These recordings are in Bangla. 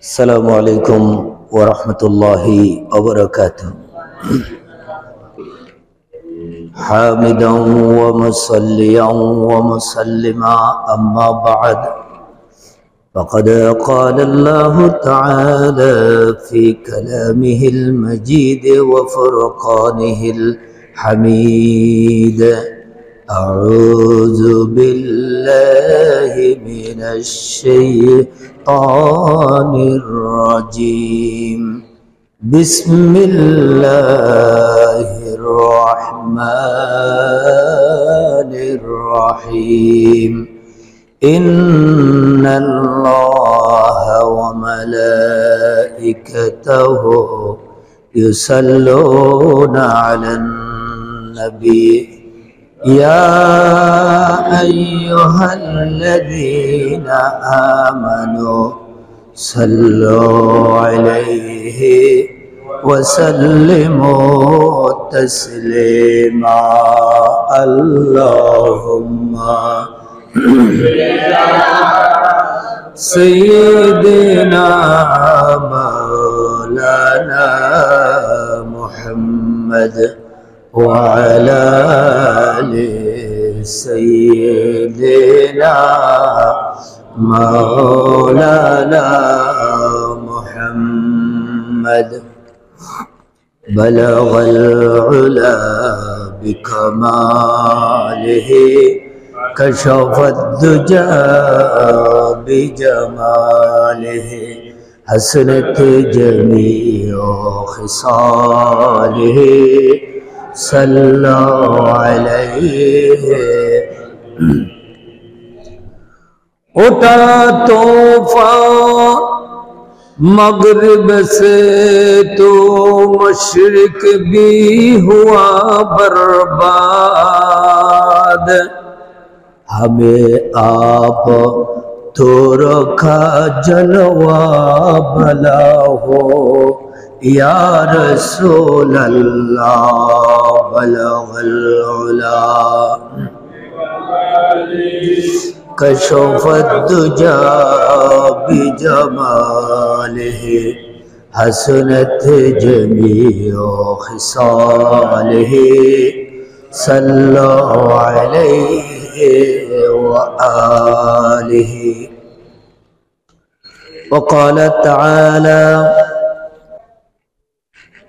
السلام عليكم ورحمة الله وبركاته. حامدا ومصليا ومسلما، أما بعد، فقد قال الله تعالى في كلامه المجيد وفرقانه الحميد: أعوذ بالله من الشيطان الرجيم. بسم الله الرحمن الرحيم. إن الله وملائكته يصلون على النبي يا أيها الذين آمنوا صلوا عليه وسلموا تسليما. اللهم سيدنا مولانا محمد وعلى آل سيدنا مولانا محمد. بلغ العلا بكماله، كشف الدجى بجماله، حسنت جميع خصاله، صلوا عليه. उठा तूफान मगरिब से तो मशरिक भी हुआ बर्बाद, हमें आप तो रखा जलवा भला हो या रसूल अल्लाह। बलगल उला कशफत दुजा बिजमालिह, हसनत जमीओ खिसालिह, सल्लल्लाहु अलैहि व आलिहि। वक़ाल तआला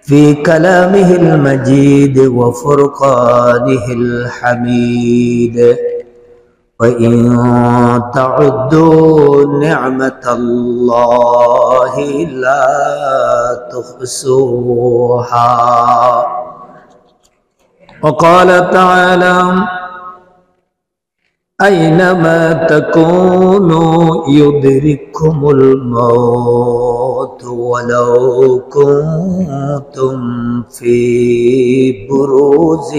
في كلامه المجيد وفرقانه الحميد: وإن تعدوا نعمة الله لا تحصوها. وقال تعالى: أينما تكونوا يدرككم الموت ولو كنتم في بروج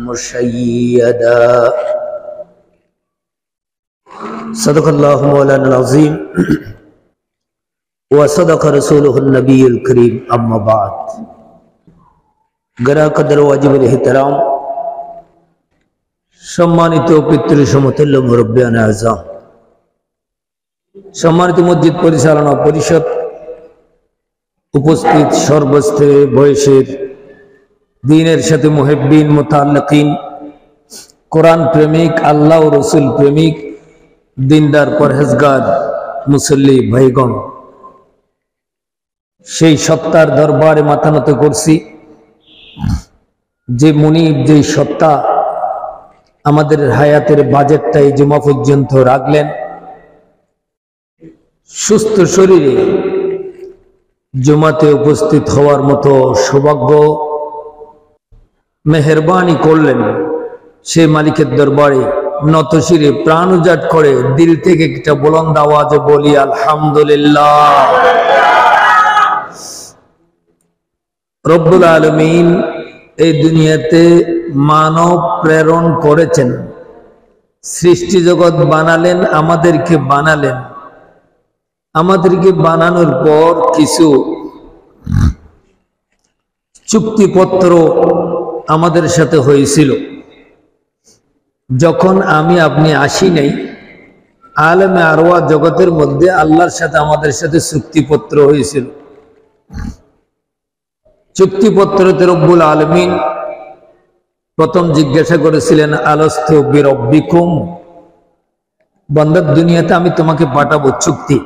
مشيدة. صدق الله مولانا العظيم وصدق رسوله النبي الكريم. أما بعد، গরা কদর ওয়াজিবুল ইহতিরাম, সম্মানিত পিতৃ সমতুল্য মুরব্বিয়ান আযম, সম্মানিত মসজিদ পরিচালনা পরিষদ, উপস্থিত সর্বস্তরে বয়সের দ্বীনের সাথে মুহিব্বিন মুতাআল্লিকিন, কোরআন প্রেমিক, আল্লাহ ও রাসূল প্রেমিক, দিনদার পরহেজগার মুসল্লি ভাইগণ, সেই সত্তার দরবারে মাথা নত করছি যে মুনিব, যে সত্তা আমাদের হায়াতের বাজেটটা এই জুমা পর্যন্ত রাখলেন। সুস্থ শরীরে জুমাতে উপস্থিত হওয়ার মতো সৌভাগ্য মেহেরবানি করলেন। সেই মালিকের দরবারে নতশিরে প্রাণ উজাট করে দিল থেকে একটা বুলন্দ আওয়াজে বলি আলহামদুলিল্লাহ। রব্বুল আলামিন এই দুনিয়াতে মানব প্রেরণ করেছেন, সৃষ্টি জগৎ বানালেন, আমাদেরকে বানালেন। আমাদেরকে বানানোর পর কিছু চুক্তিপত্র আমাদের সাথে হয়েছিল। যখন আমি আপনি আসি নাই, আলেমে আরওয়া জগতের মধ্যে আল্লাহর সাথে আমাদের সাথে চুক্তিপত্র হয়েছিল। চুক্তিপত্রতে রব্বুল আলামিন প্রথম জিজ্ঞাসা করেছিলেন, আলাস্তু বিরব্বিকুম, বান্দা দুনিয়াতে আমি তোমাকে পাঠাবো চুক্তি,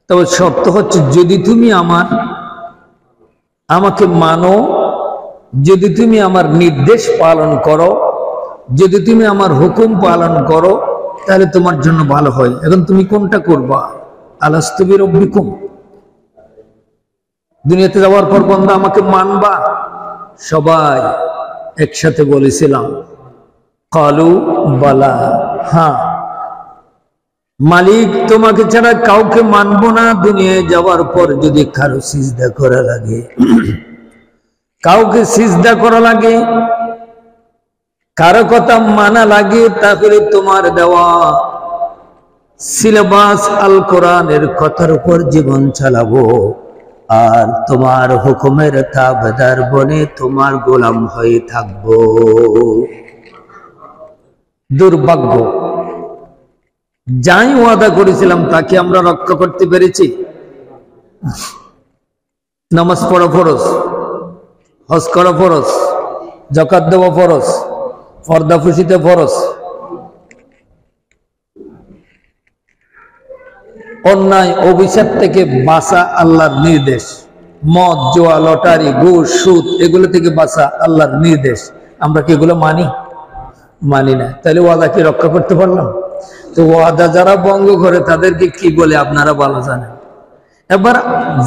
তবে শর্ত হচ্ছে যদি তুমি আমাকে মানো, যদি তুমি আমার নির্দেশ পালন করো, যদি তুমি আমার হুকুম পালন করো, তাহলে তোমার জন্য ভালো হয়। এখন তুমি কোনটা করবা? আলাস্তু বিরব্বিকুম, দুনিয়াতে যাওয়ার পর বান্দা আমাকে মানবা? সবাই একসাথে বলেছিলাম কালু বালা, হ্যাঁ মালিক তোমাকে ছাড়া কাউকে মানবো না। দুনিয়ায় যাওয়ার পর যদি কারো সিজদা করা লাগে, কাউকে সিজদা করা লাগে, কারো কথা মানা লাগে, তাহলে তোমার দেওয়া সিলেবাস আল কোরআনের কথার উপর জীবন চালাবো, আর তোমার হুকুমের তাবেদার বনে তোমার গোলাম হয়ে থাকবো। দুর্ভাগ্য, যাই ওয়াদা করেছিলাম তাকে আমরা রক্ষা করতে পেরেছি? নামাজ পড়া ফরজ, হজ করা ফরজ, যাকাত দেওয়া ফরজ, পর্দা ফুসিতে ফরজ, অন্যায় অভিশাপ থেকে বাঁচা আল্লাহর নির্দেশ, মদ জুয়া লটারি ঘুষ সুদ এগুলো থেকে বাঁচা আল্লাহর নির্দেশ। আমরা কি এগুলো মানি না? তাহলে ওয়াদা কি রক্ষা করতে পারলাম? তো ওয়াদা যারা ভঙ্গ করে তাদেরকে কি বলে আপনারা ভালো জানেন। এবার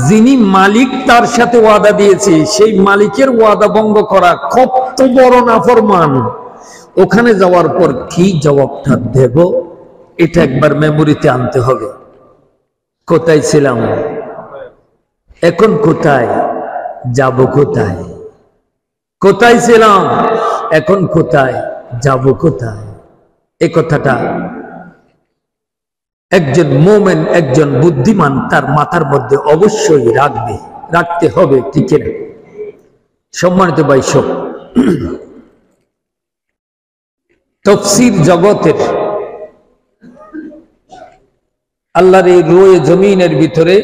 যিনি মালিক তার সাথে ওয়াদা দিয়েছে, সেই মালিকের ওয়াদা ভঙ্গ করা কত বড় নাফরমান। ওখানে যাওয়ার পর কি জবাবটা দেব, এটা একবার মেমোরিতে আনতে হবে। কোথায় ছিলাম, এখন কোথায় যাব, কোথায় কোথায় ছিলাম, এখন কোথায় যাব, কোথায়? এ কথাটা একজন মোমেন, একজন বুদ্ধিমান তার মাথার মধ্যে অবশ্যই রাখতে হবে, ঠিক না? সম্মানিত ভাইসব, তাফসীর জগতের আল্লাহর এই রয়ে জমিনের ভিতরে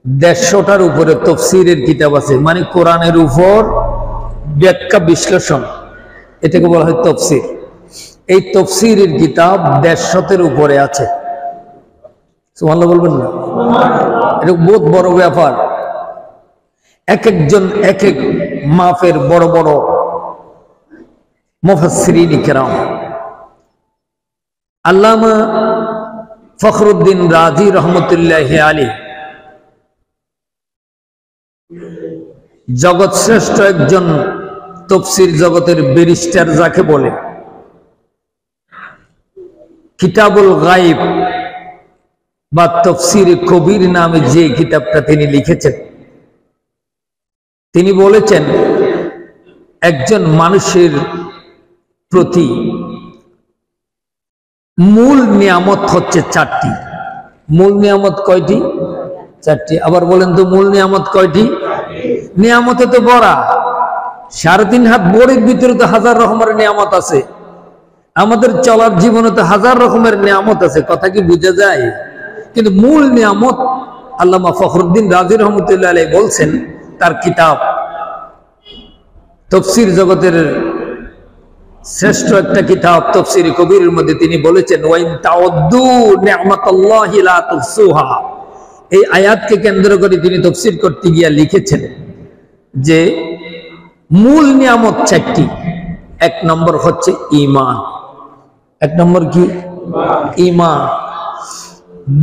150টার উপরে তাফসীরের কিতাব আছে, মানে কোরআনের উপর ব্যাখ্যা বিশ্লেষণ, এটাকে বলা হয় তাফসীর। এই তাফসীরের কিতাব 150-এর উপরে আছে। সুবহানাল্লাহ বলবেন না? এটা বহুত বড় ব্যাপার। এক একজন এক এক মাপের বড় বড় মুফাসসিরিন কিরাম। আল্লামা ফখরুদ্দিন রাজি রহমতুল্লাহি আলাইহি জগৎ শ্রেষ্ঠ একজন তাফসীর জগতের ব্যারিস্টার যাকে বলে, কিতাবুল গায়ব বা তাফসীরে কবির নামে যে কিতাবটা তিনি লিখেছেন, তিনি বলেছেন একজন মানুষের প্রতি মূল নিয়ামত হচ্ছে 4টি। মূল নিয়ামত কয়টি? 4টি। আবার বলেন তো মূল নিয়ামত কয়টি? নিয়ামতে তো বড়া, 3.5 হাত বড়ির ভিতরে তো 1000 রকমের নিয়ামত আছে। আমাদের চলার জীবনে তো 1000 রকমের নিয়ামত আছে, কথা কি বোঝা যায়? কিন্তু মূল নিয়ামত আল্লামা ফখরুদ্দিন রাজি রহমতুল্লাহ আলাইহি বলছেন তার কিতাব তাফসীর জগতের শ্রেষ্ঠ একটা কিতাব তাফসীরে কবিরের মধ্যে তিনি বলেছেন, ওয়াইন তাউদ্দু নি'মাতাল্লাহি লা তুহসুহা। এই আয়াতকে কেন্দ্র করে তিনি তাফসীর করতে গিয়ে লিখেছেন যে মূল নিয়ামত 4টি। 1 নম্বর হচ্ছে ঈমান। 1 নম্বর কি? ঈমান।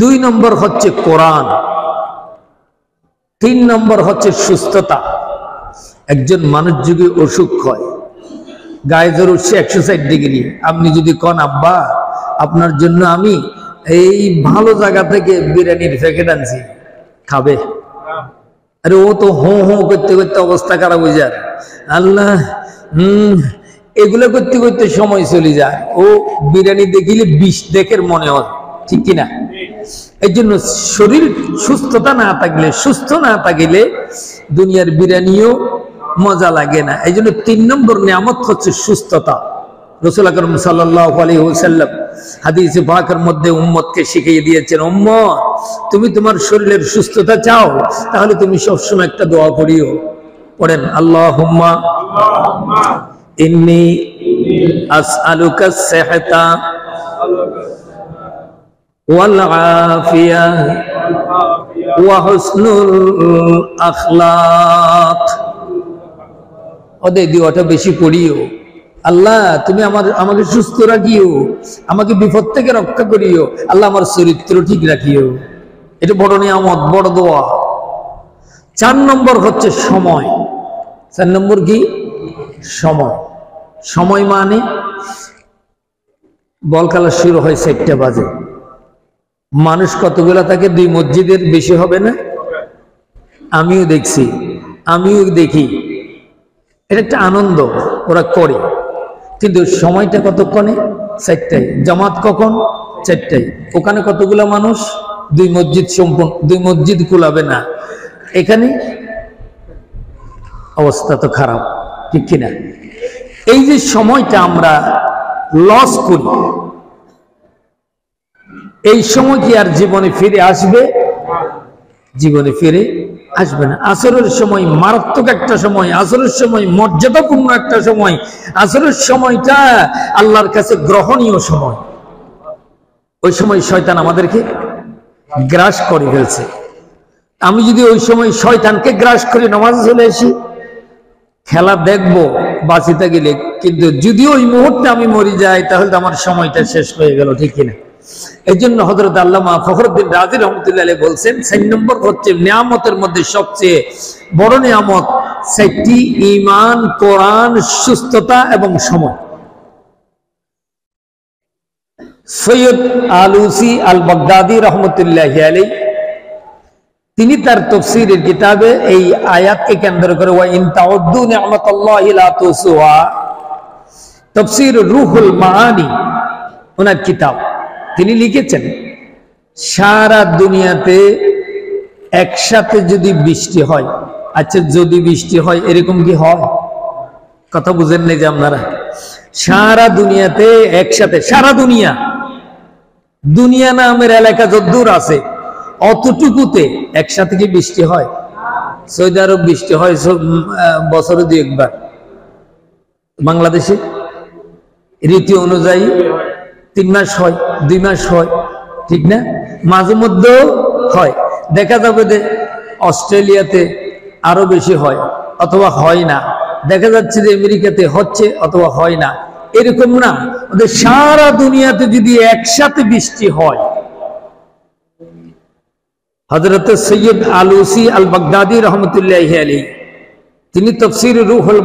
2 নম্বর হচ্ছে কোরআন। 3 নম্বর হচ্ছে সুস্থতা। একজন মানুষ যদি অসুখ হয়, গায়ে জ্বর উঠছে 160 ডিগ্রি, আপনি যদি কন আব্বা আপনার জন্য আমি এই ভালো জায়গা থেকে বিরিয়ানির প্যাকেট আনছি, খাবে? আরে ও তো হো হো করতে করতে অবস্থা খারাপ হয়ে যায়। আল্লাহ এগুলো করতে করতে সময় চলে যায়। ও বিরিয়ানি দেখিলে বিষ দেখের মনে হয়, ঠিক কিনা? এই জন্য শরীর সুস্থতা না থাকলে, সুস্থ না থাকলে দুনিয়ার বিরিয়ানিও মজা লাগে না। এই জন্য 3 নম্বর নিয়ামত হচ্ছে সুস্থতা। রাসূল আকরাম সাল্লাল্লাহু আলাইহি ওয়াসাল্লাম হাদিসে পাকের মধ্যে উম্মতকে শিখিয়ে দিয়েছেন, উম্মত তুমি তোমার শরীরের সুস্থতা চাও, তাহলে তুমি সবসময় একটা দোয়া করিও, পড়েন আল্লাহুম্মা ইন্নী আসআলুকা আস-সিহতা ওয়াল আফিয়া ওয়া হুসনুল আখলাক। ওদের দোয়াটা বেশি পড়িও, আল্লাহ তুমি আমাকে সুস্থ রাখিও, আমাকে বিপদ থেকে রক্ষা করিও, আল্লাহ আমার চরিত্র ঠিক রাখিও। এটা বড় নিয়ামত, বড় দোয়া। 4 নম্বর হচ্ছে সময়। 4 নম্বর কি? সময়। সময় মানে বল খেলা শুরু হয় 4টা বাজে, মানুষ কতগুলা থাকে? 2 মসজিদের বেশি হবে না? আমিও দেখছি, আমিও দেখি, এটা একটা আনন্দ ওরা করে, কিন্তু সময়টা কতক্ষণে? 4টায়। জামাত কখন? 4টায়। ওখানে কতগুলা মানুষ? 2 মসজিদ সম্পূর্ণ, 2 মসজিদ কুলাবে না। এখানে অবস্থা তো খারাপ, ঠিক কিনা? এই যে সময়টা আমরা লস করি, এই সময় কি আর জীবনে ফিরে আসবে? জীবনে ফিরে আসবে না। আসরের সময় মারাত্মক একটা সময়, আসরের সময় মর্যাদাপূর্ণ একটা সময়, আসরের সময়টা আল্লাহর কাছে গ্রহণীয় সময়। ওই সময় শয়তান আমাদেরকে গ্রাস করে ফেলছে। আমি যদি ওই সময় শয়তানকে গ্রাস করে নামাজে চলে আসি, খেলা দেখবো বাঁচিতে গেলে, কিন্তু যদি ওই মুহূর্তে আমি মরে যাই, তাহলে আমার সময়টা শেষ হয়ে গেল, ঠিক কিনা? এই জন্য হযরত আল্লামা ফখরুদ্দিন রাজি রহমতুল্লাহ আলাইহি বলছেন, 4 নম্বর হচ্ছে নিয়ামতের মধ্যে সবচেয়ে বড় নিয়ামত 4টি: ঈমান, কোরআন, সুস্থতা এবং সময়। সৈয়দ আলুসি আল বাগদাদি রহমতুল্লাহি আলাইহি তিনি তার তাফসীরের কিতাবে এই আয়াতকে কেন্দ্র করে ওয়া ইন তাউদ্দু নি'মাতাল্লাহি লা তুসুহা, তাফসীর রুহুল মাআনি ওনার কিতাব, তিনি লিখেছেন সারা দুনিয়াতে একসাথে যদি বৃষ্টি হয়, আচ্ছা যদি বৃষ্টি হয় এরকম কি হয়? কথা বুঝেন না যে আপনারা? সারা দুনিয়াতে একসাথে, সারা দুনিয়া, দুনিয়া নামের এলাকা যদ্দূর আছে অতটুকুতে একসাথে কি বৃষ্টি হয়? সৌদি আরব বৃষ্টি হয় বছরে 2 বার, বাংলাদেশে রীতি অনুযায়ী 3 মাস হয়, 2 মাস হয়, ঠিক না? মাঝে মধ্যেও হয়। দেখা যাবে যে অস্ট্রেলিয়াতে আরো বেশি হয় অথবা হয় না, দেখা যাচ্ছে যে আমেরিকাতে হচ্ছে অথবা হয় না, এরকম না। ওদের সারা দুনিয়াতে যদি একসাথে বৃষ্টি হয়, হযরত সৈয়দ আলুসি আল বাগদাদি রহমতুল্লাহি আলাইহি তিনি তাফসীর রুহুল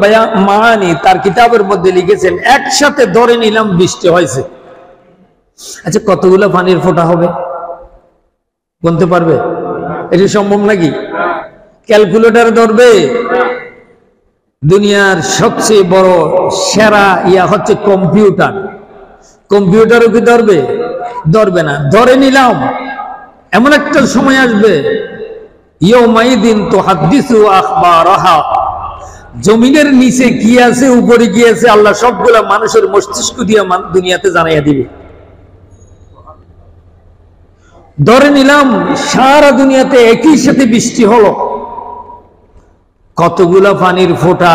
মাআনি তার কিতাবের মধ্যে লিখেছেন, একসাথে ধরে নিলাম বৃষ্টি হয়েছে, আচ্ছা কতগুলো পানির ফোঁটা হবে গুনতে পারবে? এটা সম্ভব নাকি? ক্যালকুলেটর ধরবে? দুনিয়ার সবচেয়ে বড় সেরা ইয়া হচ্ছে কম্পিউটার, কম্পিউটারও কি ধরবে? ধরবে না। ধরে নিলাম এমন একটা সময় আসবে, ইয়াউমাইদিন তুহাদ্দিসু আখবারাহা, জমিনের নিচে কি আছে উপরে কি আছে আল্লাহ সবগুলা মানুষের মস্তিষ্ক দিয়ে দুনিয়াতে জানাইয়া দিবে। ধরে নিলাম সারা দুনিয়াতে একই সাথে বৃষ্টি হলো, কতগুলা পানির ফোঁটা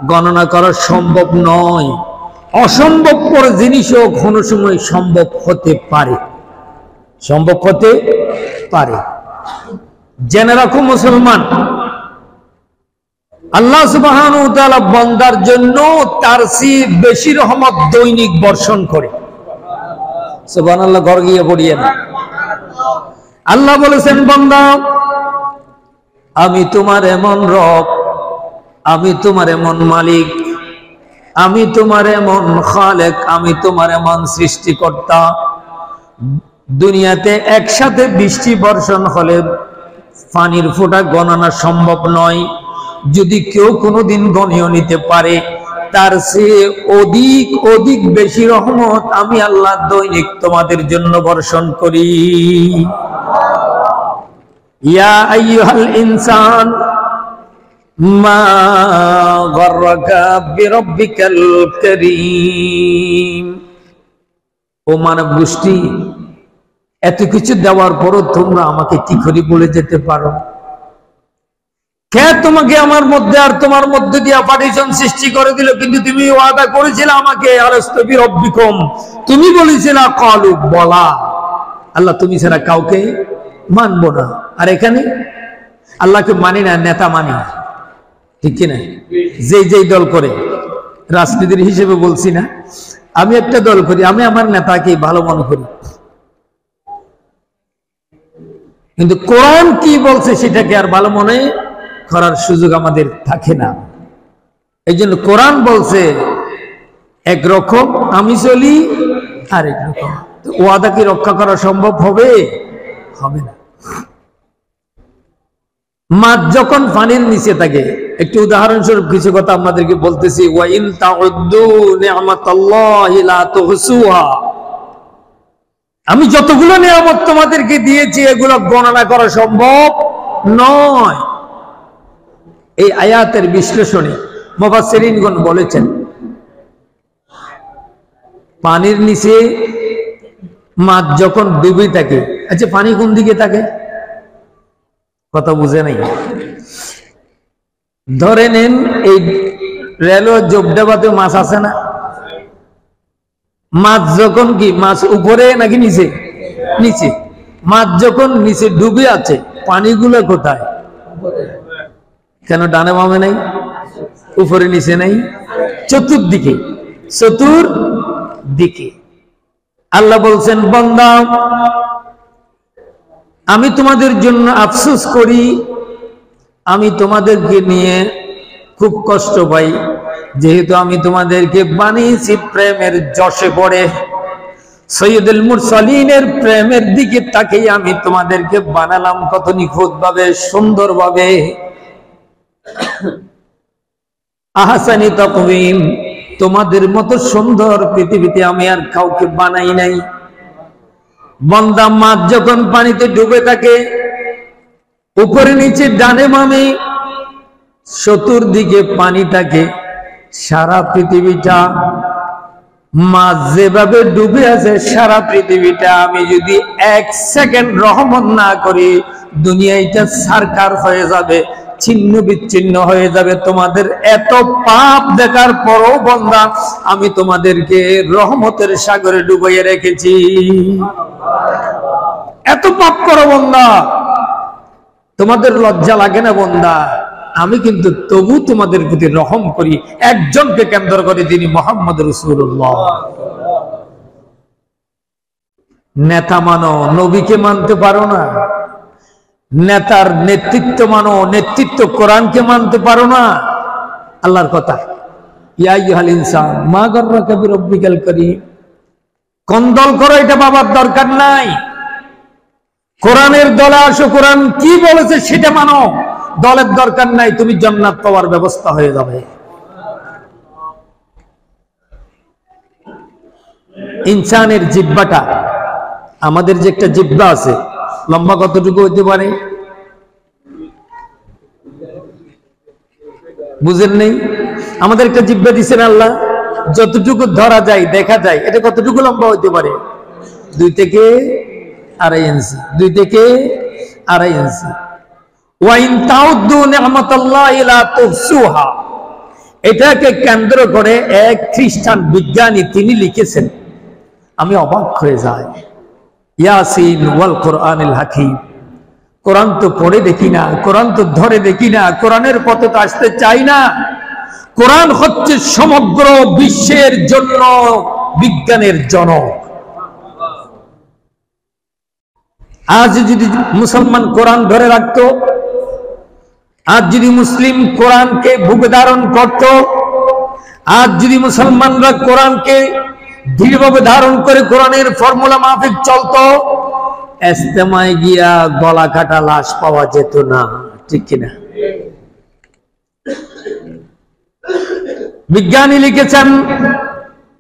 গণনা করা সম্ভব নয়। অসম্ভবপর জিনিসও কোনো সময় সম্ভব হতে পারে, সম্ভব হতে পারে। জেনে রাখো মুসলমান, আল্লাহ সুবহানাহু ওয়া তাআলা বান্দার জন্য তার চেয়ে বেশি রহমত দৈনিক বর্ষণ করে। সুবহানাল্লাহ, ঘর গিয়ে পড়িয়েন। আল্লাহ বলেছেন, বান্দা আমি তোমার এমন রব, আমি তোমার এমন মালিক, আমি তোমার এমন খালেক, আমি তোমার এমন সৃষ্টিকর্তা। দুনিয়াতে একসাথে বৃষ্টি বর্ষণ হলে পানির ফোঁটা গণনা সম্ভব নয়। যদি কেউ কোনোদিন গণিয়ে নিতে পারে, তার চেয়ে অধিক অধিক বেশি রহমত আমি আল্লাহ দৈনিক তোমাদের জন্য বর্ষণ করি। ইয়া আইয়ুহাল ইনসান, মা গররাকা বিরব্বিকাল কারীম। ও মানব গোষ্ঠী, এত কিছু দেওয়ার পরও তোমরা আমাকে কি করে বলে যেতে পারো? কে তোমাকে আমার মধ্যে আর তোমার মধ্যে দিয়ে পার্টিশন সৃষ্টি করে দিল? কিন্তু তুমি ওয়াদা করেছিলে আমাকে, আলাস্তু বিরব্বিকুম, তুমি বলেছিলে ক্বালু বলা, আল্লাহ তুমি ছাড়া কাউকে মানবো না। আর এখানে আল্লাহকে মানি না, নেতা মানি, ঠিক কিনা? যেই দল করে, রাজনীতির হিসেবে বলছি না, আমি একটা দল করি, আমি আমার নেতাকে ভালো মনে করি, কিন্তু কোরআন কি বলছে সেটাকে আর ভালো মনে করার সুযোগ আমাদের থাকে না। এই জন্য কোরআন বলছে একরকম, আমি চলি আরেক রকম। ওয়াদা কি রক্ষা করা সম্ভব হবে? হবে না। মাছ যখন পানির নিচে থাকে, একটু উদাহরণস্বরূপ কিছু কথা আপনাদেরকে বলতেছি। ওয়া ইন তাউদ্দু নি'মাতাল্লাহি লা তুহসুহা, আমি যতগুলো নিয়ামত তোমাদেরকে দিয়েছি এগুলো গণনা করা সম্ভব নয়। এই আয়াতের বিশ্লেষণে মুফাসসিরিনগণ বলেছেন, পানির নিচে মাছ যখন ডুবে থাকে, আচ্ছা পানি কোন দিকে থাকে? কথা বুঝে নাই। ধরে নেন এই রেলওয়ে জবডাবাতে মাছ আছে না, মাছ যখন কি, মাছ উপরে নাকি নিচে? নিচে। মাছ যখন নিচে ডুবে আছে, পানিগুলো কোথায়? কেন ডানে বামে নাই, উপরে নিচে নাই? চতুর্দিকে, চতুর্দিকে। আল্লাহ বলছেন, বান্দা আমি তোমাদের জন্য আফসোস করি, আমি তোমাদেরকে নিয়ে খুব কষ্ট পাই, যেহেতু আমি তোমাদেরকে বানিয়েছি প্রেমের যশে পড়ে, সৈয়দুল মুরসালিনের প্রেমের দিকে তাকিয়ে আমি তোমাদেরকে বানালাম কত নিখুঁত ভাবে, সুন্দর ভাবে। আহসানি তাকওয়িম, তোমাদের মতো সুন্দর পৃথিবীতে আমি আর কাউকে বানাই নাই। বান্দা মাছ যখন পানিতে ডুবে থাকে, উপরে নিচে ডানে বামে চতুর্দিকে পানি থাকে, সারা পৃথিবীটা মাছ যেভাবে ডুবে আছে, সারা পৃথিবীটা আমি যদি 1 সেকেন্ড রহমত না করি, দুনিয়াটা সারকার হয়ে যাবে, ছিন্ন বিচ্ছিন্ন হয়ে যাবে। তোমাদের এত পাপ দেখার পরও বান্দা আমি তোমাদেরকে রহমতের সাগরে ডুবাইয়ে রেখেছি। এত পাপ করো বান্দা, তোমাদের লজ্জা লাগে না বান্দা? আমি কিন্তু তবু তোমাদের প্রতি রহম করি, একজনকে কেন্দ্র করে, তিনি মুহাম্মদ রাসূলুল্লাহ। নেতা মানো, নবীকে মানতে পারো না। নেতার নেতৃত্ব মানো, নেতৃত্ব কোরআনকে মানতে পারো না। আল্লাহর কথা, ইয়া আইয়ুহাল ইনসান মা গাররাকা বিরব্বিকাল কারীম। কোন দল করো এটা বাবার দরকার নাই, কোরআনের দলে আসো, কোরআন কি বলেছে সেটা মানো। দলের দরকার নাই, তুমি জান্নাত পাওয়ার ব্যবস্থা হয়ে যাবে। ইনসানের জিহ্বাটা, আমাদের যে একটা জিহ্বা আছে, লম্বা কতটুকু হইতে পারে বুঝেন নেই? আমাদের একটা জিহ্বা দিচ্ছেন আল্লাহ, যতটুকু ধরা যায়, দেখা যায়, এটা কতটুকু লম্বা হইতে পারে? 2 থেকে 2.5 ইঞ্চি, 2 থেকে 2.5 ইঞ্চি। ওয়া ইন তাউদ্দু নি'মাতাল্লাহি লা তুহসুহা, এটাকে কেন্দ্র করে এক খ্রিস্টান বিজ্ঞানী তিনি লিখেছেন, আমি অবাক হয়ে যাই, ইয়াসিন ওয়াল কোরআনিল হাকিম। কোরআন তো পড়ে দেখি না, কোরআন তো ধরে দেখি না, কোরআনের পথে তো আসতে চাই না। কোরআন হচ্ছে সমগ্র বিশ্বের জন্য বিজ্ঞানের জনক। আজ যদি মুসলমান কোরআন ধরে রাখতো, আজ যদি মুসলিম কোরআনকে বুকে ধারণ করত, আজ যদি মুসলমানরা কোরআনকে দৃঢ়ভাবে ধারণ করে কোরআনের ফর্মুলা মাফিক চলতো, ইস্তেমায় গিয়া গলা কাটা লাশ পাওয়া যেত না, ঠিক কিনা? বিজ্ঞানী লিখেছেন,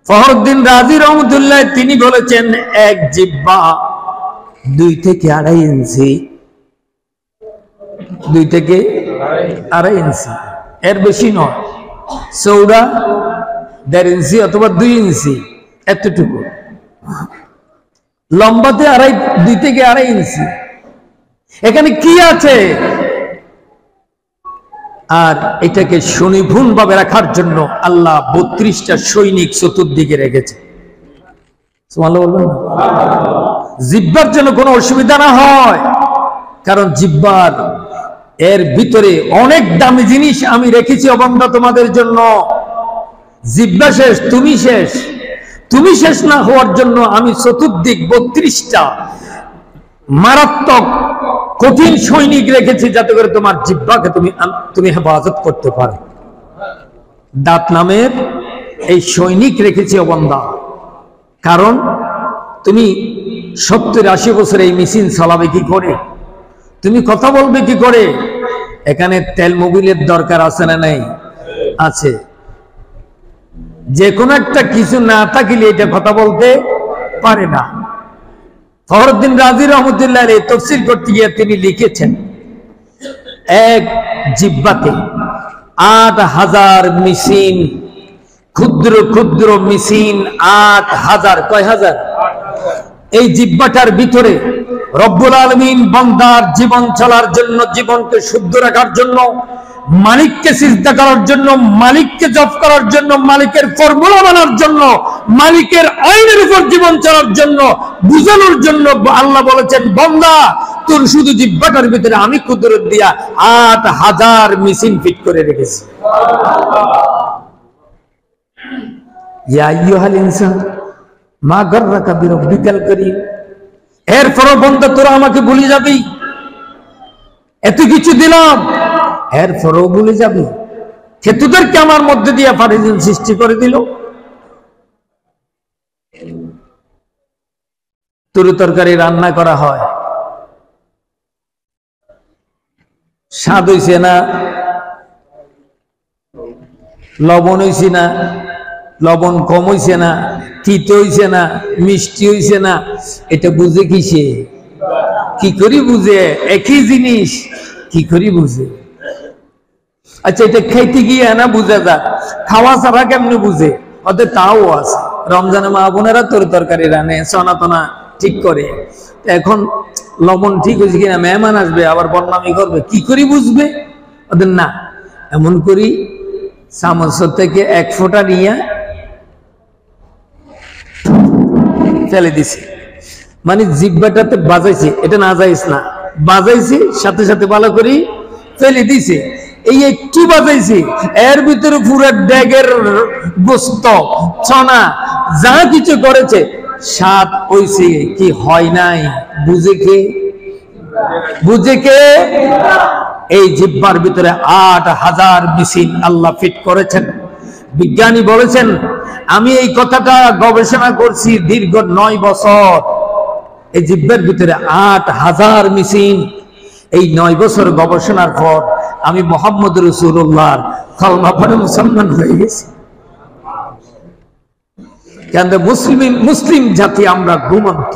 ফখরুদ্দিন রাজি রহমতুল্লাহ, তিনি বলেছেন এক জিহ্বা 2 থেকে 2.5 ইঞ্চি, 2 থেকে 2.5 ইঞ্চি, এর বেশি নয়। চৌড়া 1.5 ইঞ্চি অথবা 2 ইঞ্চি, এতটুকু। লম্বাতে 2 থেকে 2.5 ইঞ্চি। এখানে কি আছে? আর এটাকে সুনিপুণ ভাবে রাখার জন্য আল্লাহ 32টা সৈনিক চতুর্দিকে রেখেছে। সুবহানাল্লাহ বলবেন। জিহ্বার জন্য কোনো অসুবিধা না হয়, কারণ জিহ্বার এর ভিতরে অনেক দামি জিনিস আমি রেখেছি অবন্ধা তোমাদের জন্য। জিহ্বা শেষ, তুমি শেষ। তুমি শেষ না হওয়ার জন্য আমি চতুর্দিক 32টা মারাত্মক কঠিন সৈনিক রেখেছি, যাতে করে তোমার জিহ্বাকে তুমি হেফাজত করতে পারো। দাঁত নামের এই সৈনিক রেখেছি অবন্ধা, কারণ তুমি 70-80 বছর এই মেশিন চালাবে কি করে? তুমি কথা বলবে কি করে? এখানে তেল মোবিলের দরকার আছে না নাই? আছে। যে কোনো একটা কিছু না থাকলে এটা কথা বলতে পারে না। ফখরুদ্দিন রাজি রহমতুল্লাহ আলাইহি তাফসীর করতে গিয়ে তিনি লিখেছেন, এক জিহ্বাতে 8000 মেশিন, ক্ষুদ্র ক্ষুদ্র মেশিন 8000। কয় হাজার? এই জিহ্বাটার ভিতরে রব্বুল আলামিন বান্দার জীবন চলার জন্য, জীবনকে শুদ্ধ রাখার জন্য, মালিককে সিজদা করার জন্য, মালিককে জপ করার জন্য, মালিকের ফর্মুলা মানার জন্য, মালিকের আইনের উপর জীবন চলার জন্য, বুঝানোর জন্য আল্লাহ বলেছেন, বান্দা তোর শুধু জিহ্বাটার ভিতরে আমি কুদরত দিয়া 8000 মেশিন ফিট করে রেখেছি। ইয়া আইয়ুহাল ইনসান মা গাররাকা বিরাব্বিকাল কারীম। এরপরও বান্দা তোরা আমাকে ভুলে যাবি? এত কিছু দিলাম, এরপরও ভুলে যাবি? কে তোদেরকে আমার মধ্যে দিয়ে পারিজন সৃষ্টি করে দিল? তরি তরকারি রান্না করা হয়, স্বাদ হইছে না, লবণ হইছে না, লবণ কম হইছে না, তিতে হইছে না, মিষ্টি হইছে না, এটা বুঝে কিসে? কি করি বুঝে? একই জিনিস কি করি বুঝে? আচ্ছা, এটা খাইতে গিয়ে না বুঝে যা, খাওয়া ছাড়া কেমনে বুঝে? ওদের তাও আছে। রমজানে মা বোনেরা তরি তরকারি রানে, সনাতনা ঠিক করে। এখন লবণ ঠিক হয়েছে কিনা, মেহমান আসবে আবার বদনামি করবে, কি করি বুঝবে? ওদের না, এমন করি চামচ থেকে 1 ফোঁটা নিয়ে ফেলে দিছে, মানে জিহ্বাটাতে বাজাইছে, এটা না যাইস না, বাজাইছে সাথে সাথে ভালো করে ফেলে দিছে। এই একটু বাজাইছে, এর ভিতরে পুরো ড্যাগের গোস্ত, ছনা যা কিছু করেছে, স্বাদ হইছে কি হয় নাই? বুঝে কে? বুঝে কে? এই জিহ্বার ভিতরে 8000 মেশিন আল্লাহ ফিট করেছেন। বিজ্ঞানী বলেছেন, আমি এই কথাটা গবেষণা করছি দীর্ঘ 9 বছর। এই জিহ্বার ভিতরে 8000 মেশিন। এই 9 বছর গবেষণার পর আমি মুহাম্মদ রাসূলুল্লাহর কালমা পড়ে মুসলমান হয়ে গেছি। কেন? মুসলিম জাতি আমরা ঘুমন্ত।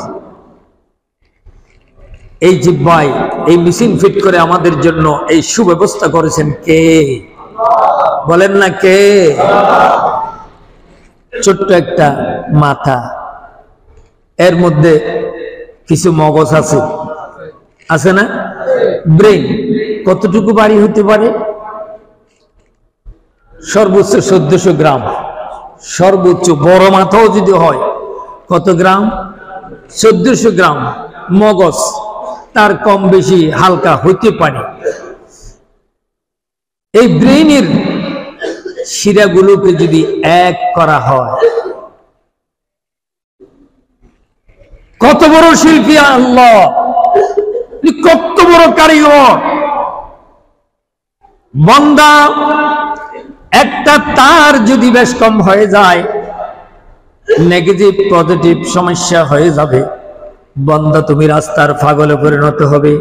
এই জিহ্বায় এই মেশিন ফিট করে আমাদের জন্য এই সুব্যবস্থা করেছেন কে? বলেন না কে? ছোট্ট একটা মাথা, এর মধ্যে কিছু মগজ আছে, আছে না? ব্রেন কতটুকু ভারী হতে পারে? সর্বোচ্চ 1400 গ্রাম। সর্বোচ্চ বড় মাথাও যদি হয় কত গ্রাম? 1400 গ্রাম। মগজ তার কম বেশি হালকা হইতে পারে। এই ব্রেইনের শিরাগুলোকে যদি এক করা হয়, কত বড় শিল্পী আল্লাহ, কত বড় কারিগর। বান্দা একটা তার যদি বেশ কম হয়ে যায়, নেগেটিভ পজিটিভ সমস্যা হয়ে যাবে, বান্দা তুমি রাস্তার পাগলে পরিণত হবে।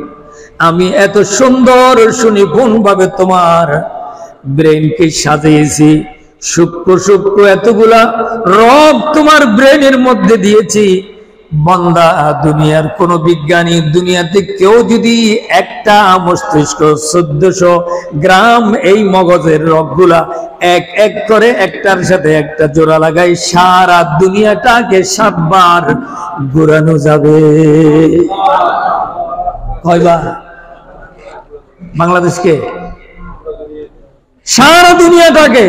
আমি এত সুন্দর সুনিপুণ ভাবে তোমার ব্রেনকে সাজিয়েছি, সূক্ষ্ম সূক্ষ্ম এতগুলা রব তোমার ব্রেনের মধ্যে দিয়েছি, বান্দা, দুনিয়ার কোন বিজ্ঞানী, দুনিয়াতে কেউ যদি একটা মস্তিষ্ক 1400 গ্রাম এই মগজের রগগুলা এক এক করে একটার সাথে একটা জোড়া লাগাই, সারা দুনিয়াটাকে 7 বার ঘুরানো যাবে। কয়বার? বাংলাদেশকে, সারা দুনিয়াটাকে।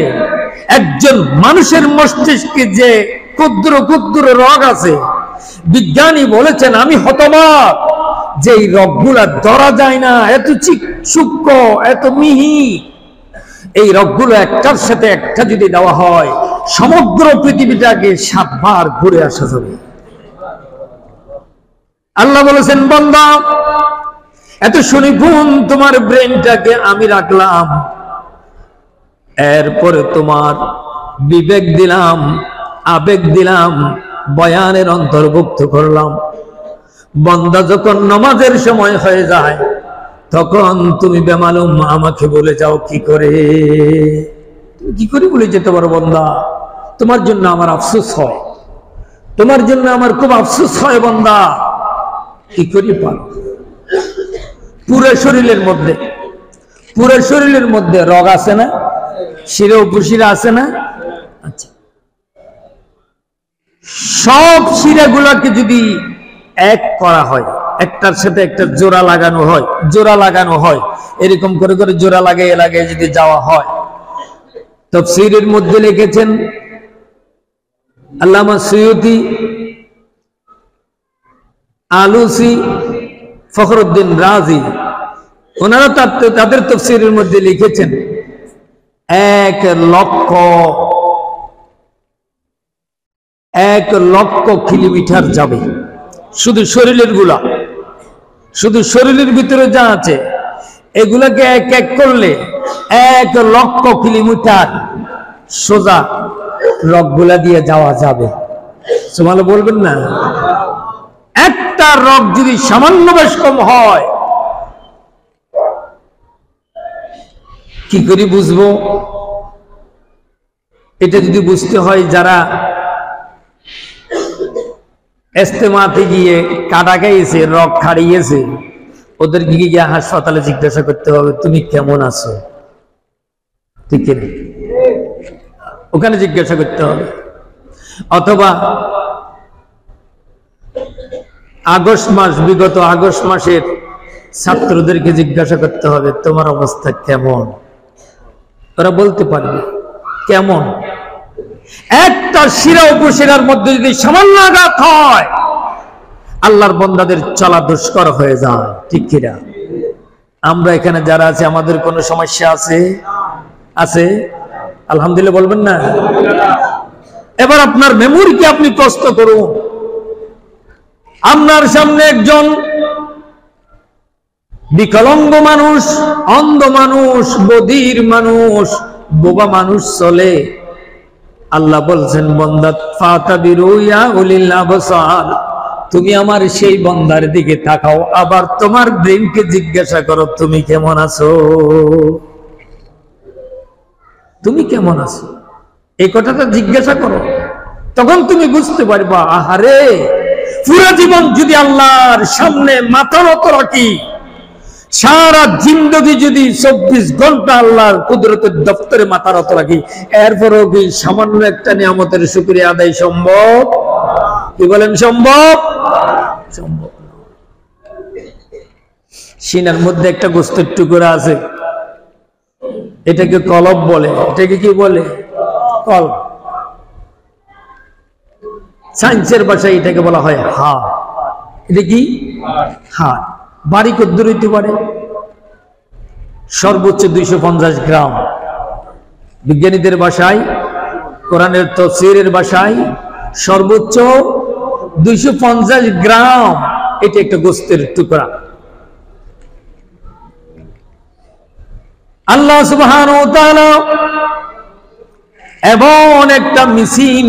একজন মানুষের মস্তিষ্কে যে ক্ষুদ্র ক্ষুদ্র রগ আছে, বিজ্ঞানী বলেছেন, আমি হতবাক যে এই রগগুলা ধরা যায় না, এত সূক্ষ্ম, এত মিহি। এই রগগুলো একটার সাথে একটা যদি দেওয়া হয়, সমগ্র পৃথিবীটাকে 7 বার ঘুরে আসা যাবে। আল্লাহ বলেছেন, বান্দা, এত সুনিপুণ তোমার ব্রেনটাকে আমি রাখলাম, এরপরে তোমার বিবেক দিলাম, আবেগ দিলাম, বয়ানের অন্তর্ভুক্ত করলাম। বান্দা, যখন নামাজের সময় হয়ে যায়, তখন তুমি বেমালুম আমাকে বলে যাও কি করে। তুমি কি করে বলে যেতে পারো বান্দা? তোমার জন্য আমার আফসোস হয়, তোমার জন্য আমার খুব আফসোস হয় বান্দা। কি করে পারো? পুরো শরীরের মধ্যে রগ আছে না? শিরা উপশিরা আছে না? আচ্ছা, সব শিরাগুলোকে যদি এক করা হয়, একটার সাথে একটা জোড়া লাগানো হয়, এরকম করে করে জোড়া লাগিয়ে যদি যাওয়া হয়, তাফসীরের মধ্যে লিখেছেন আল্লামা সুয়ুতি, আলুসি, ফখরুদ্দিন রাজি, ওনারা তাদের তাফসীরের মধ্যে লিখেছেন 1,00,000 কিলোমিটার যাবে শুধু শরীরের ভিতরে যা আছে এগুলাকে এক এক করলে 1,00,000 কিলোমিটার সোজা রগগুলা দিয়ে যাওয়া যাবে। সুবহানাল্লাহ বলবেন না? একটা রগ যদি সামান্য বেশ কম হয়, কি করে বুঝবো? এটা যদি বুঝতে হয়, যারা ইস্তেমাতে গিয়ে কাটা খাইয়েছে, রগ খাড়িয়েছে, ওদেরকে গিয়ে হাসপাতালে জিজ্ঞাসা করতে হবে তুমি কেমন আছো, ঠিক না? ওখানে জিজ্ঞাসা করতে হবে। অথবা বিগত আগস্ট মাসের ছাত্রদেরকে জিজ্ঞাসা করতে হবে তোমার অবস্থা কেমন, ওরা বলতে পারবে কেমন। একটা শিরা উপশিরার মধ্যে যদি সামান্য আঘাত হয়, আল্লাহর বান্দাদের চলা দুষ্কর হয়ে যায়, ঠিক কিনা? আমরা এখানে যারা আছে, আমাদের কোনো সমস্যা আছে? আলহামদুলিল্লাহ বলবেন না? এবার আপনার মেমোরিকে আপনি কষ্ট করুন। আপনার সামনে একজন বিকলাঙ্গ মানুষ, অন্ধ মানুষ, বধির মানুষ, বোবা মানুষ চলে। আল্লাহ বলছেন, বান্দা ফাতাবিরু ইয়া উলিল আবসার, তুমি আমার সেই বান্দার দিকে তাকাও, আবার তোমার ব্রেনকে জিজ্ঞাসা করো তুমি কেমন আছো, তুমি কেমন আছো, এই কথাটা জিজ্ঞাসা করো। তখন তুমি বুঝতে পারবা, আহারে পুরো জীবন যদি আল্লাহর সামনে মাথা নত রাখি, সারা জিন্দগি যদি 24 ঘন্টা আল্লাহর কুদরতের দপ্তরে মাথা নত রাখি, এরপরও কি সামান্য একটা নিয়ামতের শুকরিয়া আদায় সম্ভব? কি বলেন, সম্ভব? সম্ভব। সিনার মধ্যে একটা গোস্তের টুকরা আছে, এটাকে কলব বলে। এটাকে কি বলে? কলব। সায়েন্সের ভাষায় এটাকে বলা হয় হাড়। এটা কি? হাড়। বাড়ি কদ্দুর হইতে পারে? সর্বোচ্চ 250 গ্রাম। বিজ্ঞানীদের ভাষায়, কোরআনের তাফসীরের ভাষায় সর্বোচ্চ 250 গ্রাম। এটা একটা গোস্তের টুকরা। আল্লাহ সুবহানাহু ওয়া তাআলা এমন একটা মেশিন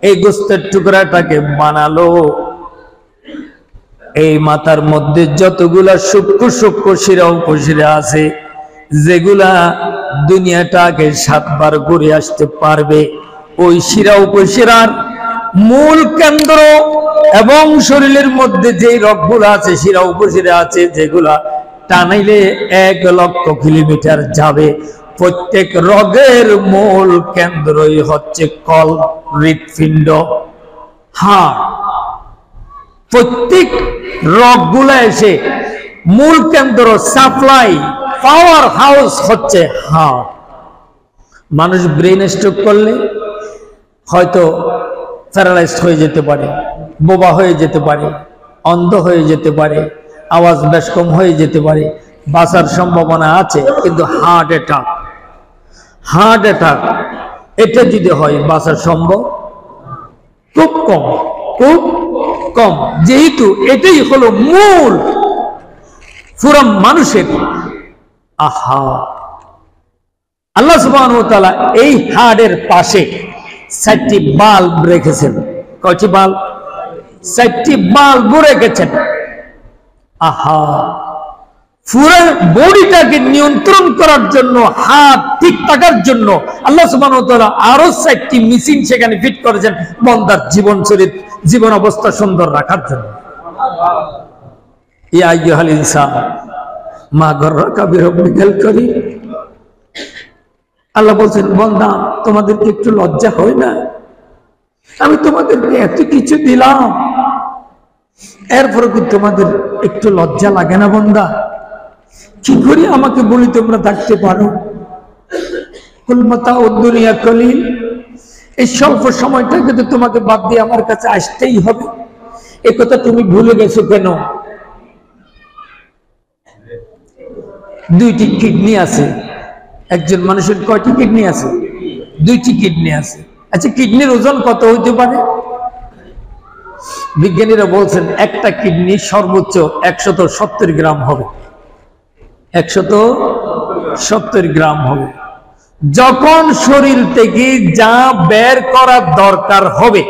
এই গোস্তের টুকরাটাকে বানালো, এই মাথার মধ্যে যতগুলা সূক্ষ্ম সূক্ষ্ম শিরা উপশিরা আছে, যেগুলা দুনিয়াটাকে 7 বার ঘুরে আসতে পারবে, ওই শিরা উপশিরার মূল কেন্দ্র এবং শরীরের মধ্যে যে রগগুলো আছে, শিরা উপশিরা আছে, যেগুলা টানাইলে 1,00,000 কিলোমিটার যাবে। প্রত্যেক রগের মূল কেন্দ্রই হচ্ছে কল, হৃৎপিণ্ড, হাড়। প্রত্যেক রগগুলা এসে মূল কেন্দ্র, সাপ্লাই, পাওয়ার হাউস হচ্ছে হাড়। মানুষ ব্রেন স্ট্রোক করলে হয়তো প্যারালাইজড হয়ে যেতে পারে, বোবা হয়ে যেতে পারে, অন্ধ হয়ে যেতে পারে, আওয়াজ বেশ কম হয়ে যেতে পারে, বাঁচার সম্ভাবনা আছে। কিন্তু হার্ট অ্যাটাক এটা যদি হয় বাঁচার সম্ভব খুব কম, যেহেতু এটাই হলো মূল পুরো মানুষের। আল্লাহ সুবহানাহু ওয়া তাআলা এই হাড়ের পাশে 4টি বাল্ব রেখেছেন। কয়টি বাল্ব? 4টি বাল্ব রেখেছেন। পুরো বডিটাকে নিয়ন্ত্রণ করার জন্য, হাত ঠিক থাকার জন্য আল্লাহ সুবহানাহু ওয়া তাআলা আরো 4টি মেশিন সেখানে ফিট করেছেন, বান্দার জীবন অবস্থা সুন্দর রাখার জন্য। ইয়া আইয়ুহাল ইনসান মা গাররাকা বিরাব্বিকাল কারীম। আল্লাহ বলছেন, বান্দা তোমাদেরকে একটু লজ্জা হয় না? আমি তোমাদেরকে এত কিছু দিলাম, এরপরে কি তোমাদের একটু লজ্জা লাগে না? বান্দা, কি করে আমাকে বলি তোমরা থাকতে পারো? কুল মাতাউদ দুনিয়া কলিল, এই স্বল্প সময়টাকে তো তোমাকে বাদ দিয়ে আমার কাছে আসতেই হবে। এ কথা তুমি ভুলে গেছো কেন? 2টি কিডনি আছে। একজন মানুষের কয়টি কিডনি আছে? 2টি কিডনি আছে। আচ্ছা, কিডনির ওজন কত হইতে পারে? বিজ্ঞানীরা বলছেন একটা কিডনি সর্বোচ্চ 170 গ্রাম হবে। 170 গ্রাম হবে। যখন শরীর থেকে যা বের করার দরকার হবে,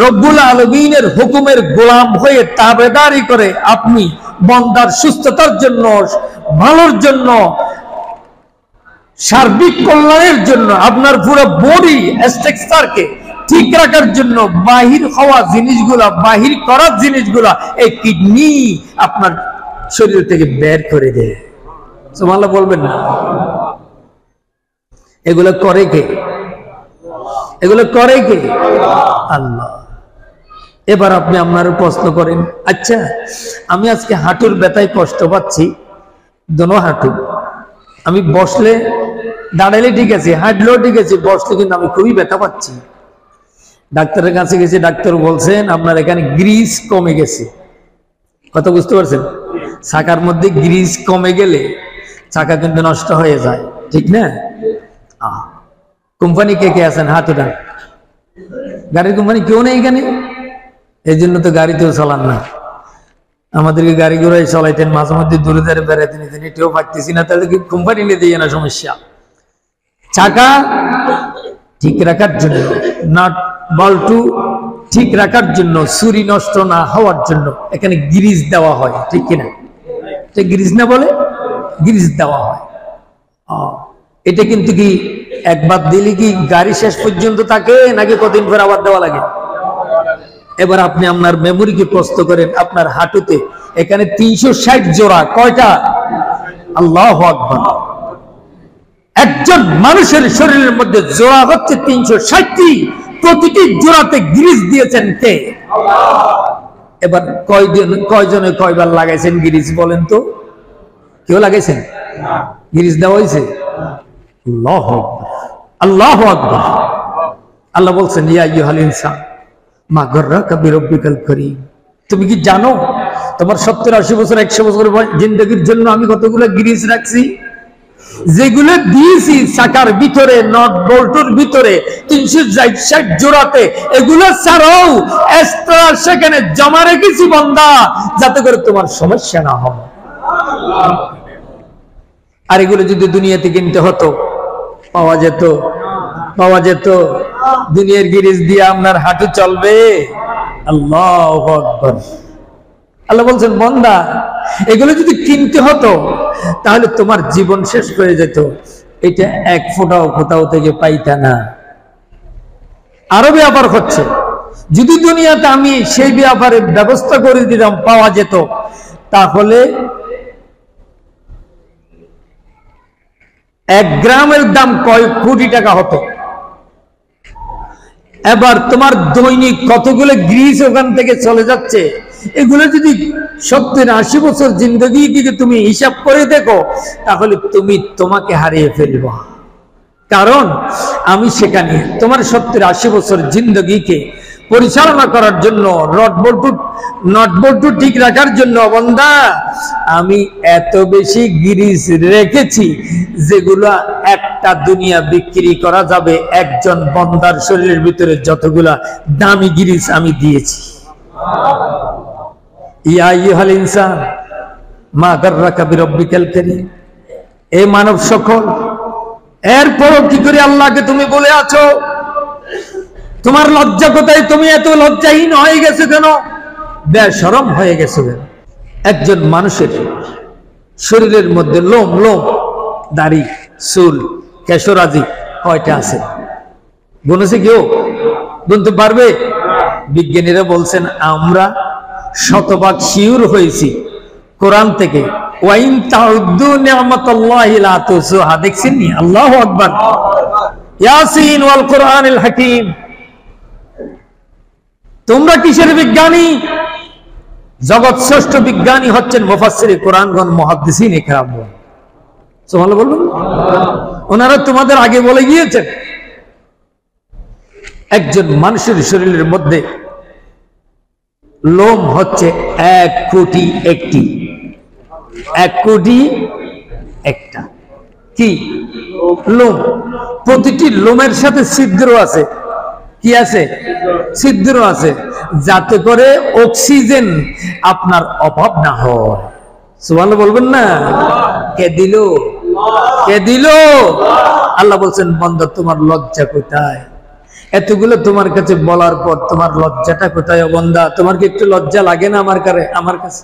রব্বুল আলামিনের হুকুমের গোলাম হয়ে তাবেদারি করে আপনি বান্দার সুস্থতার জন্য, ভালোর জন্য, সার্বিক কল্যাণের জন্য, আপনার পুরো বডি স্ট্রাকচারকে ঠিক রাখার জন্য বাহির হওয়া জিনিসগুলা, বাহির করার জিনিসগুলা এই কিডনি আপনার শরীর থেকে বের করে দেয়। সুবহানাল্লাহ বলবেন না? এগুলো করে কে? আল্লাহ। এবার আপনি আপনার প্রশ্ন করেন, আচ্ছা আমি আজকে হাঁটুর ব্যথায় কষ্ট পাচ্ছি, দোনো হাঁটু। আমি বসলে, দাঁড়ালে ঠিক আছে, হাঁটলেও ঠিক আছে, বসলে কিন্তু আমি খুবই ব্যথা পাচ্ছি। ডাক্তারের কাছে গেছি, ডাক্তার বলছেন আপনার এখানে গ্রিস কমে গেছে। কথা বুঝতে পারছেন? চাকার মধ্যে গ্রিস কমে গেলে চাকা কিন্তু নষ্ট হয়ে যায়, ঠিক না? কোম্পানি কে কে আছেন? হাত উঠান। গাড়ির কোম্পানি কেউ নেই এখানে? এই জন্য তো গাড়িতেও চালান না। আমাদেরকে গাড়ি ঘোড়ায় চালাইতেন, মাঝে মধ্যে দূরে দাঁড়িয়ে বেড়াতে নিতেন, এটাও পারতেছি না, তাহলে কি কোম্পানি নিয়ে দিয়ে না সমস্যা? চাকা ঠিক রাখার জন্য, নাট বল্টু ঠিক রাখার জন্য, ছুরি নষ্ট না হওয়ার জন্য এখানে গ্রিজ দেওয়া হয়, ঠিক কিনা? গ্রিজ না বলে গ্রিজ দেওয়া হয়। এটা কিন্তু কি একবার দিলে কি গাড়ি শেষ পর্যন্ত থাকে, নাকি কতদিন পর আবার দেওয়া লাগে? এবার আপনি আপনার মেমোরিকে প্রশ্ন করেন, আপনার হাঁটুতে এখানে 360 জোড়া, কয়টা? আল্লাহু আকবার। একজন মানুষের শরীরের মধ্যে জোড়া হচ্ছে 360টি। প্রতিটি জোড়াতে গ্রিজ দিয়েছেন কে? এবার কয়জনে কয়বার লাগাইছেন গ্রিজ বলেন তো? কেউ লাগাইছেন? গ্রিজ দেওয়া হয়েছে? আল্লাহু আকবার, আল্লাহু আকবার। আল্লাহ বলছেন, ইয়া আইয়ুহাল ইনসান মা গাররাকা বিরাব্বিকাল কারীম। তুমি কি জানো তোমার 70-80 বছর, 100 বছর জিন্দেগির জন্য আমি কতগুলো গ্রিজ রাখছি? যেগুলো দিয়েছি চাকার ভিতরে, নট বল্টুর ভিতরে 360 জোড়াতে, এগুলো ছাড়াও এক্সট্রা সেখানে জমা রেখেছি বান্দা, যাতে করে তোমার সমস্যা না হয়। আর এগুলো যদি দুনিয়াতে কিনতে হতো, পাওয়া যেত। দুনিয়ার গ্রিজ দিয়ে আপনার হাঁটু চলবে? আল্লাহু আকবার। আল্লাহ বলছেন, বান্দা এগুলো যদি কিনতে হতো তাহলে তোমার জীবন শেষ হয়ে যেত। এটা এক ফোঁটাও কোথাও থেকে পাইতা না। আরো ব্যাপার হচ্ছে, যদি দুনিয়াতে আমি সেই ব্যাপারে ব্যবস্থা করে দিতাম, পাওয়া যেত, তাহলে 1 গ্রামের দাম কয় কোটি টাকা হতো। এবার তোমার দৈনিক কতগুলো গ্রিস ওখান থেকে চলে যাচ্ছে, এগুলো যদি 70-80 বছর জিন্দগি দিকে তুমি হিসাব করে দেখো, তাহলে তুমি তোমাকে হারিয়ে ফেলবা। কারণ আমি সেখানে তোমার 70-80 বছর জিন্দগিকে পরিচালনা করার জন্য, নটবল্টু ঠিক রাখার জন্য বান্দা আমি এত বেশি গিরিজ রেখেছি, যেগুলো একটা দুনিয়া বিক্রি করা যাবে। একজন বান্দার শরীরের ভিতরে যতগুলা দামি গিরিজ আমি দিয়েছি। ইয়া আইয়ুহাল ইনসান মা গাররাকা বিরব্বিকাল কারীম, এই মানব সকল, এরপরও কি করে আল্লাহকে তুমি বলে আছো? তোমার লজ্জা কোথায়? তুমি এত লজ্জাহীন হয়ে গেছো কেন? বেশরম হয়ে গেছো কেন? একজন মানুষের শরীরের মধ্যে লোম, দাড়ি, চুল, কেশরাজি কয়টা আছে? গুনেছে কেউ? গুনতে পারবে? বিজ্ঞানীরা বলছেন আমরা শতভাগ শিওর হয়েছি কোরআন থেকে, ওয়াইন তাউদ্দু নি'মাতাল্লাহি লা তুসুহা। দেখছেন নি? আল্লাহু আকবার। ইয়াসিন ওয়াল কুরআনিল হাকীম। তোমরা কিসের বিজ্ঞানী? জগৎ শ্রেষ্ঠ বিজ্ঞানী হচ্ছেন মুফাসসিরে কোরআনগণ, মুহাদ্দিসিন ইকরাম। সুবহানাল্লাহ বলুন। ওনারা তোমাদের আগে বলে গিয়েছেন একজন মানুষের শরীরের মধ্যে লোম হচ্ছে 1 কোটি 1টি। 1 কোটি 1টা কি লোম। প্রতিটি লোমের সাথে ছিদ্র আছে। কি আছে? ছিদ্র আছে, যাতে করে অক্সিজেন আপনার অভাব না হয়। সুবহানাল্লাহ বলবেন না? কে দিল? কে দিল? আল্লাহ বলছেন বান্দা তোমার লজ্জা কোথায়? এতগুলো তোমার কাছে বলার পর তোমার লজ্জাটা কোথায়? বান্দা তোমার কি একটু লজ্জা লাগে না আমার কাছে?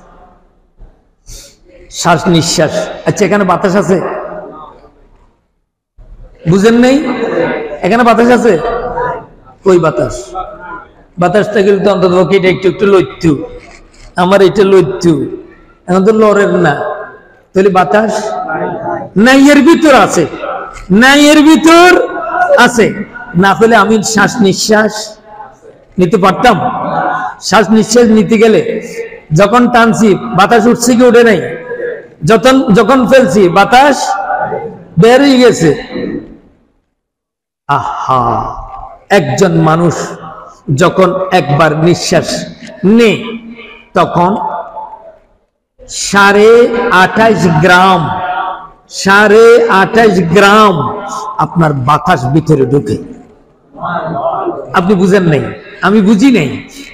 শ্বাস নিঃশ্বাস, আচ্ছা এখানে বাতাস আছে? বুঝেন নেই? এখানে বাতাস আছে? কই বাতাস? বাতাসটা কিন্তু অন্তত এটা একটু লইতু, আমার এটা লইতু, এখন তো লড়ের না, তাহলে বাতাস নাই, এর ভিতর আছে, নাই এর ভিতর আছে। না হলে আমি শ্বাস নিঃশ্বাস নিতে পারতাম? শ্বাস নিঃশ্বাস নিতে গেলে যখন টানছি বাতাস উঠছে কি উঠে নাই? যখন ফেলছি বাতাস বের হয়ে গেছে। আহা, একজন মানুষ যখন একবার নিঃশ্বাস নেয় তখন 28.5 গ্রাম 28.5 গ্রাম আপনার বাতাস ভিতরে ঢুকে। আপনি বুঝেন নাই, আমি বুঝি নাই,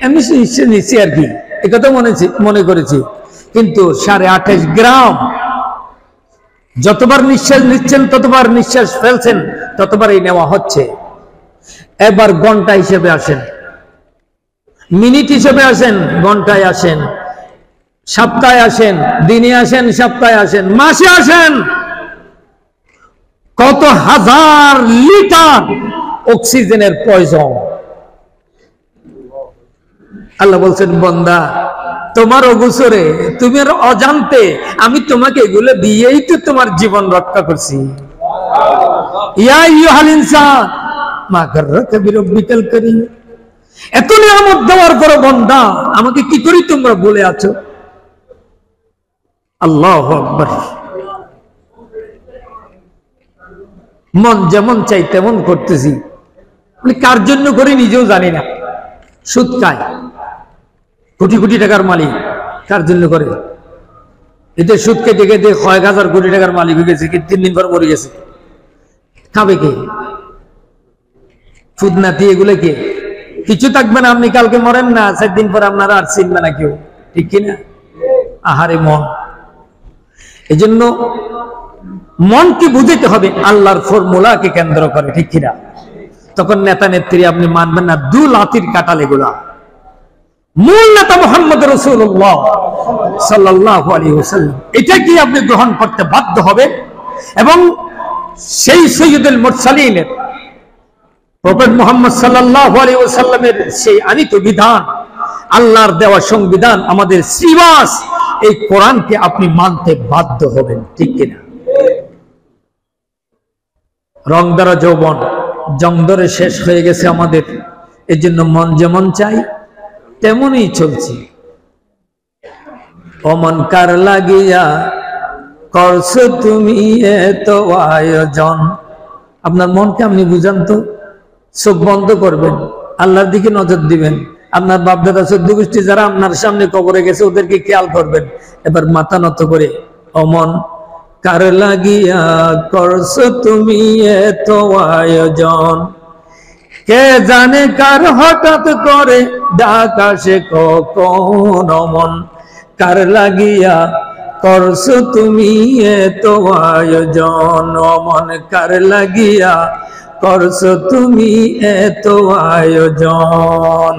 আমি নিশ্চয় নিচ্ছি আর কি, একথা মনে করেছি। কিন্তু 28.5 গ্রাম, যতবার নিঃশ্বাস নিচ্ছেন ততবার নিঃশ্বাস ফেলছেন, ততবারই নেওয়া হচ্ছে। এবার ঘন্টা হিসেবে আসেন, মিনিট হিসেবে আসেন, ঘন্টায় আসেন, সপ্তাহে আসেন, দিনে আসেন, সপ্তাহে আসেন, মাসে আসেন। কত হাজার লিটার অক্সিজেনের প্রয়োজন। আল্লাহ বলছেন বান্দা তোমার অগোচরে, তুমি অজান্তে আমি তোমাকে এগুলো দিয়েই তো তোমার জীবন রক্ষা করছি। ইয়া আইয়ুহাল ইনসান মা গাররাকা বিরব্বিকাল কারীম। এত নিয়ামত দেওয়ার পর বান্দা আমাকে কি করি তোমরা বলে আছো? আল্লাহু আকবার। মন যেমন চাই তেমন করতেছি, কার জন্য করি নিজেও জানি না। সুদ খায়, কোটি কোটি টাকার মালিক, কার জন্য করে? এতে সুদ কেটে কেটে কয়েক হাজার কোটি টাকার মালিক হয়ে গেছে, 3 দিন পর মরে গেছে। খাবে কে? সুদ নাতি এগুলো কে? কিছু থাকবে না, আপনি কালকে মরেন না, 4 দিন পর আপনারা আর চিনবে না কেউ, ঠিক কিনা? আহারে মন। এই জন্য মনকে বুঝতে হবে আল্লাহর ফর্মুলাকে কেন্দ্র করে, ঠিক কিনা? তখন নেতা নেত্রী আপনি মানবেন না, 2 লাঠির কাঁঠাল এগুলা। মূল নেতা মুহাম্মদ রাসূলুল্লাহ সাল্লাল্লাহু আলাইহি ওয়াসাল্লাম, এটা কি আপনি গ্রহণ করতে বাধ্য হবে। এবং সেই সৈয়দুল মুরসালিনের প্রফেট মুহাম্মদ সাল্লাল্লাহু আলাইহি ওয়াসাল্লামের সেই আনিত বিধান, আল্লাহর দেওয়া সংবিধান, আমাদের সিবাস, এই কোরআনকে আপনি মানতে বাধ্য হবেন, ঠিক কিনা? রং দ্বারা যৌবন, জং ধরে শেষ হয়ে গেছে আমাদের, এর জন্য মন যেমন চাই তেমনই চলছি। অমন কার লাগিয়া করছো তুমি এত আয়োজন। আপনার মনকে আপনি বুঝান তো, চোখ বন্ধ করবেন, আল্লাহর দিকে নজর দিবেন। আপনার বাপদাদা 14 গোষ্ঠী যারা আপনার সামনে কবরে গেছে ওদেরকে খেয়াল করবেন। এবার মাথা নত করে, অমন কার লাগিয়া করছো তুমি এত আয়োজন, কে জানে কার হঠাৎ করে ডাক আসে কখন। অমন কার লাগিয়া করছো তুমি এত আয়োজন, অমন কার লাগিয়া করছো তুমি এত আয়োজন।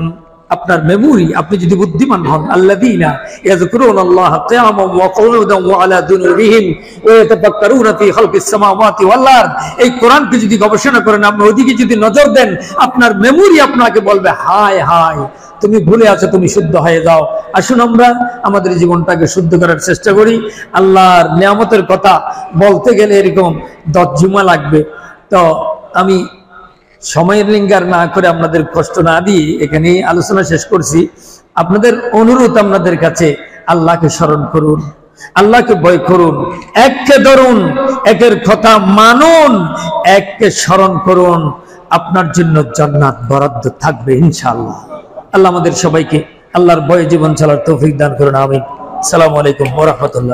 আপনার মেমোরি, আপনি যদি বুদ্ধিমান হন, আল্লাযীনা ইয়াযকুরুনাল্লাহা কিয়ামান ওয়া কুউদান ওয়া আলা জুনুবিহিম ওয়া ইয়াতাফাক্কারুনা ফি খালকিস সামাওয়াতি ওয়াল আরদ, এই কোরআনকে যদি গবেষণা করেন, আপনি ওইদিকে যদি নজর দেন, আপনার মেমোরি আপনাকে বলবে, হায় হায় তুমি ভুলে আছো, তুমি শুদ্ধ হয়ে যাও। আসুন আমরা আমাদের জীবনটাকে শুদ্ধ করার চেষ্টা করি। আল্লাহর নিয়ামতের কথা বলতে গেলে এরকম 10 জুমা লাগবে। তো আমি সময়ের লিঙ্গার না করে, আপনাদের কষ্ট না দিয়ে এখানেই আলোচনা শেষ করছি। আপনাদের অনুরোধ আপনাদের কাছে, আল্লাহকে স্মরণ করুন, আল্লাহকে ভয় করুন, এককে ধরুন, একের কথা মানুন, এককে স্মরণ করুন, আপনার জন্য জান্নাত বরাদ্দ থাকবে ইনশাআল্লাহ। আল্লাহ আমাদের সবাইকে আল্লাহর ভয়ে জীবন চলার তৌফিক দান করুন, আমিন। আসসালামু আলাইকুম ওয়া রাহমাতুল্লাহ।